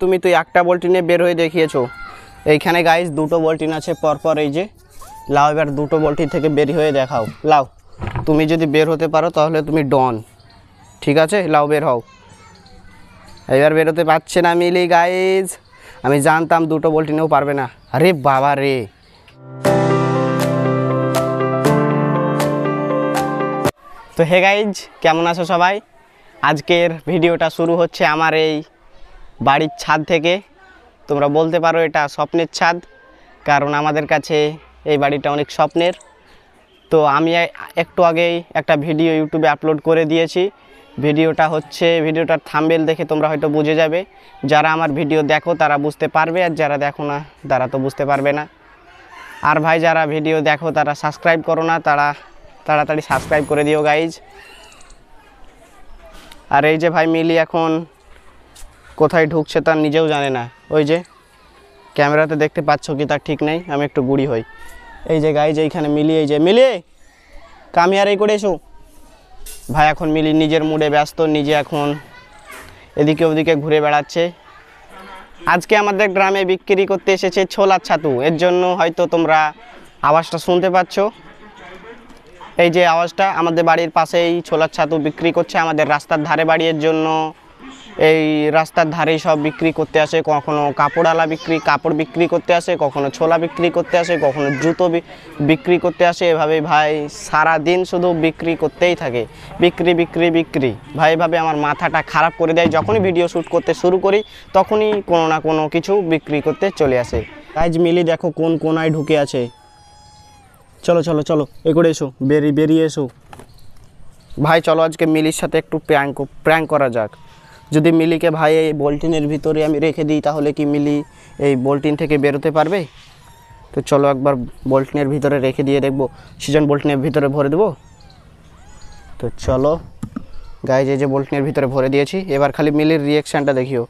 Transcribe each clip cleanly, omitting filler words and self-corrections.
তুমি তো একটা বলটি নিয়ে বের হয়ে দেখিয়েছো। এইখানে গাইজ দুটো বলটিন আছে পরপর, এই যে লাও, এবার দুটো বলটি থেকে বের হয়ে দেখাও। লাও, তুমি যদি বের হতে পারো তাহলে তুমি ডন, ঠিক আছে? লাও, বের হও। এবার বেরোতে পারছে না মিলি গাইজ। আমি জানতাম দুটো বলটি নিয়েও পারবে না। আরে বাবা রে। তো হে গাইজ, কেমন আছো সবাই? আজকের ভিডিওটা শুরু হচ্ছে আমার এই বাড়ির ছাদ থেকে। তোমরা বলতে পারো এটা স্বপ্নের ছাদ, কারণ আমাদের কাছে এই বাড়িটা অনেক স্বপ্নের। তো আমি একটু আগেই একটা ভিডিও ইউটিউবে আপলোড করে দিয়েছি। ভিডিওটার থাম্বনেল দেখে তোমরা হয়তো বুঝে যাবে। যারা আমার ভিডিও দেখো তারা বুঝতে পারবে, আর যারা দেখো না তারা তো বুঝতে পারবে না। আর ভাই, যারা ভিডিও দেখো তারা সাবস্ক্রাইব করো না, তারা তাড়াতাড়ি সাবস্ক্রাইব করে দিও গাইজ। আর এই যে ভাই মিলি এখন কোথায় ঢুকছে তার নিজেও জানে না। ওই যে ক্যামেরাতে দেখতে পাচ্ছ কি তার ঠিক নেই, আমি একটু গুড়ি হই। এই যে গাইজ, এইখানে মিলি, এই যে মিলি কামিয়ার এই করে এসো। ভাই এখন মিলি নিজের মুডে ব্যস্ত, নিজে এখন এদিকে ওদিকে ঘুরে বেড়াচ্ছে। আজকে আমাদের গ্রামে বিক্রি করতে এসেছে ছোলার ছাতু, এর জন্য হয়তো তোমরা আওয়াজটা শুনতে পাচ্ছ। এই যে আওয়াজটা, আমাদের বাড়ির পাশেই ছোলার ছাতু বিক্রি করছে। আমাদের রাস্তার ধারে বাড়ি, এর জন্য এই রাস্তার ধারেই সব বিক্রি করতে আসে। কখনো কাপড়ওয়ালা কাপড় বিক্রি করতে আসে, কখনো ছোলা বিক্রি করতে আসে, কখনো জুতো বিক্রি করতে আসে। এভাবেই ভাই সারা দিন শুধু বিক্রি করতেই থাকে, বিক্রি। ভাই এভাবে আমার মাথাটা খারাপ করে দেয়। যখনই ভিডিও শ্যুট করতে শুরু করি তখনই কোনো না কোনো কিছু বিক্রি করতে চলে আসে। গাইজ মিলি দেখো কোন কোনায় ঢুকে আছে। চলো চলো চলো, এ করে এসো, বেরিয়ে এসো। ভাই চলো আজকে মিলির সাথে একটু প্র্যাঙ্ক করা যাক। যদি মিলিকে ভাই এই বল্টিনের ভিতরে আমি রেখে দিই তাহলে কি মিলি এই বল্টিন থেকে বেরোতে পারবে? তো চলো একবার বল্টিনের ভিতরে রেখে দিয়ে দেখবো, সিজন বল্টিনের ভিতরে ভরে দেবো। তো চলো গাইজ, এই যে বল্টিনের ভিতরে ভরে দিয়েছি। এবার খালি মিলির রিয়াকশানটা দেখিও।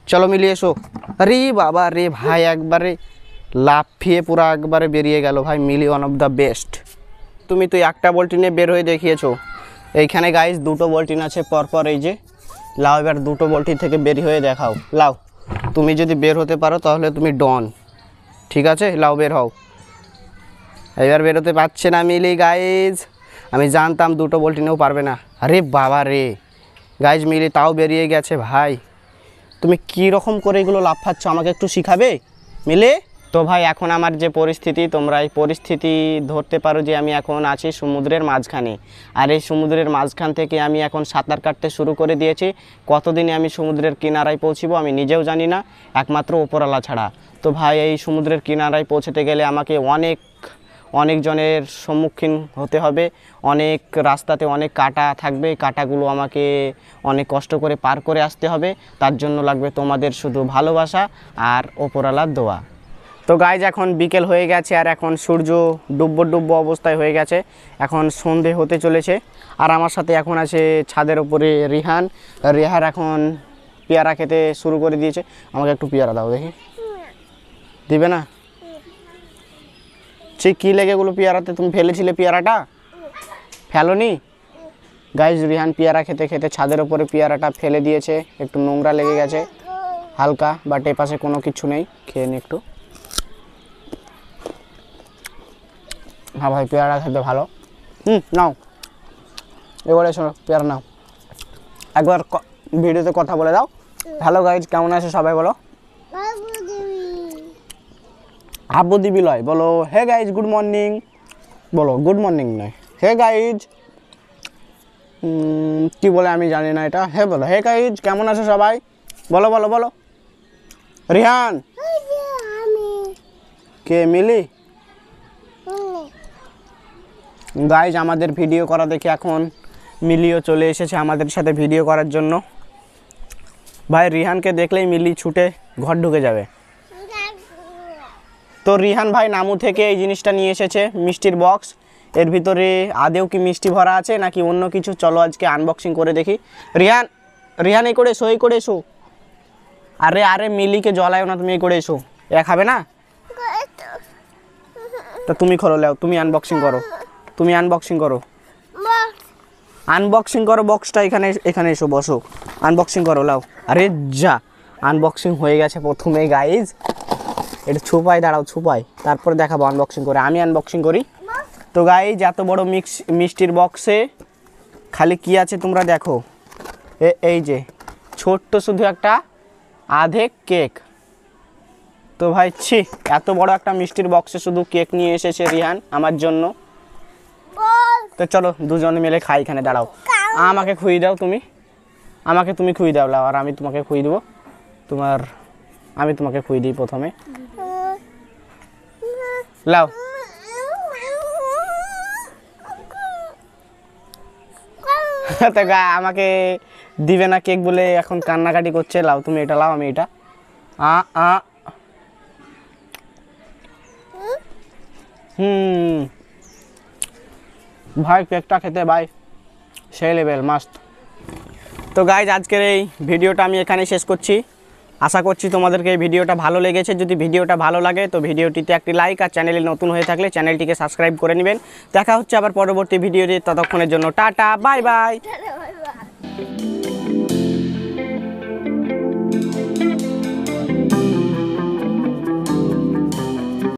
চলো মিলি এসো। আরে বাবা রে ভাই, একবারে লাফিয়ে পুরো একবারে বেরিয়ে গেল। ভাই মিলি ওয়ান অফ দ্য বেস্ট। তুমি তো একটা বল্টিনে বের হয়ে দেখিয়েছো। এইখানে গাইজ দুটো বল্টিন আছে পরপর, এই যে লাও, এবার দুটো বল্টি থেকে বের হয়ে দেখাও। লাও, তুমি যদি বের হতে পারো তাহলে তুমি ডন, ঠিক আছে? লাও, বের হও। এবার বেরোতে পারছে না মিলি গাইজ। আমি জানতাম দুটো বল্টি নিয়েও পারবে না। আরে বাবা রে গাইজ, মিলি তাও বেরিয়ে গেছে। ভাই তুমি কী রকম করে এগুলো লাফাচ্ছ, আমাকে একটু শিখাবে মিলি? তো ভাই এখন আমার যে পরিস্থিতি, তোমরা এই পরিস্থিতি ধরতে পারো যে আমি এখন আছি সমুদ্রের মাঝখানে। আর এই সমুদ্রের মাঝখান থেকে আমি এখন সাঁতার কাটতে শুরু করে দিয়েছি। কতদিনে আমি সমুদ্রের কিনারায় পৌঁছবো আমি নিজেও জানি না, একমাত্র ওপরওয়ালা ছাড়া। তো ভাই এই সমুদ্রের কিনারায় পৌঁছতে গেলে আমাকে অনেক জনের সম্মুখীন হতে হবে। অনেক রাস্তাতে অনেক কাঁটা থাকবে, কাঁটাগুলো আমাকে অনেক কষ্ট করে পার করে আসতে হবে। তার জন্য লাগবে তোমাদের শুধু ভালোবাসা আর ওপরওয়ালার দোয়া। তো গাইজ এখন বিকেল হয়ে গেছে, আর এখন সূর্য ডুব্বো অবস্থায় হয়ে গেছে। এখন সন্ধে হতে চলেছে। আর আমার সাথে এখন আছে ছাদের ওপরে রিহান এখন পেয়ারা খেতে শুরু করে দিয়েছে। আমাকে একটু পেয়ারা দাও দেখি। দিবে না? সে কী লেগে গেলো পেয়ারাতে? তুমি ফেলেছিলে পেয়ারাটা? ফেলোনি? গাইজ রিহান পেয়ারা খেতে খেতে ছাদের ওপরে পেয়ারাটা ফেলে দিয়েছে। একটু নোংরা লেগে গেছে হালকা, বাট এ পাশে কোনো কিছু নেই। খেয়ে নি একটু। হ্যাঁ ভাই, পেয়ারা খেতে ভালো। নাও, এবারে শোনো, পেয়ারা নাও। একবার ভিডিওতে কথা বলে দাও। হ্যালো গাইজ, কেমন আছে সবাই? বলো আব্বু দিবি লয়, বলো হে গাইজ গুড মর্নিং। বলো গুড মর্নিং নয়, হে গাইজ। কি বলে আমি জানি না এটা। হে বলো, হে গাইজ কেমন আছে সবাই? বলো বলো বলো। রিহান কে? মিলি? গাইজ আমাদের ভিডিও করা দেখে এখন মিলিও চলে এসেছে আমাদের সাথে ভিডিও করার জন্য। ভাই রিহানকে দেখলেই মিলি ছুটে ঘর ঢুকে যাবে। তো রিহান ভাই নামু থেকে এই জিনিসটা নিয়ে এসেছে, মিষ্টির বক্স। এর ভিতরে আদেও কি মিষ্টি ভরা আছে নাকি অন্য কিছু, চলো আজকে আনবক্সিং করে দেখি। রিহান এই করে এসো। আরে মিলিকে জ্বলায়ও না, তুমি এই করে এসো। এ খাবে না? তা তুমি খোলো, লেও তুমি আনবক্সিং করো। আনবক্সিং করো বক্সটা। এখানে এসো, বসো, আনবক্সিং করো। লাও। আরে যা, আনবক্সিং হয়ে গেছে প্রথমে গাইজ। এটা ছুপাই, দাঁড়াও ছুপাই, তারপরে দেখাবো আনবক্সিং করে। আমি আনবক্সিং করি। তো গাইজ এত বড় মিষ্টির বক্সে খালি কি আছে তোমরা দেখো। এই যে ছোট্ট শুধু একটা আধে কেক। তো ভাই ছি, এত বড় একটা মিষ্টির বক্সে শুধু কেক নিয়ে এসেছে রিহান আমার জন্য। তো চলো দুজনে মিলে খাই। এখানে দাঁড়াও, আমাকে খুইয়ে দাও তুমি, আমাকে তুমি খুইয়ে দাও। লাও, আর আমি তোমাকে খুইয়ে দেবো। আমি তোমাকে খুইয়ে দিই প্রথমে। লাও, তো আমাকে দিবে না কেক বলে এখন কান্নাকাটি করছে। লাও তুমি এটা, লাও আমি এটা। ভাই কেকটা খেতে ভাই সেই লেভেল মাস্ট। তো গাইজ আজকের এই ভিডিওটা আমি এখানেই শেষ করছি। আশা করছি তোমাদেরকে এই ভিডিওটা ভালো লেগেছে। যদি ভিডিওটা ভালো লাগে তো ভিডিওটিতে একটি লাইক, আর চ্যানেলে নতুন হয়ে থাকলে চ্যানেলটিকে সাবস্ক্রাইব করে নেবেন। দেখা হচ্ছে আবার পরবর্তী ভিডিওতে, ততক্ষণের জন্য টাটা, বাই বাই।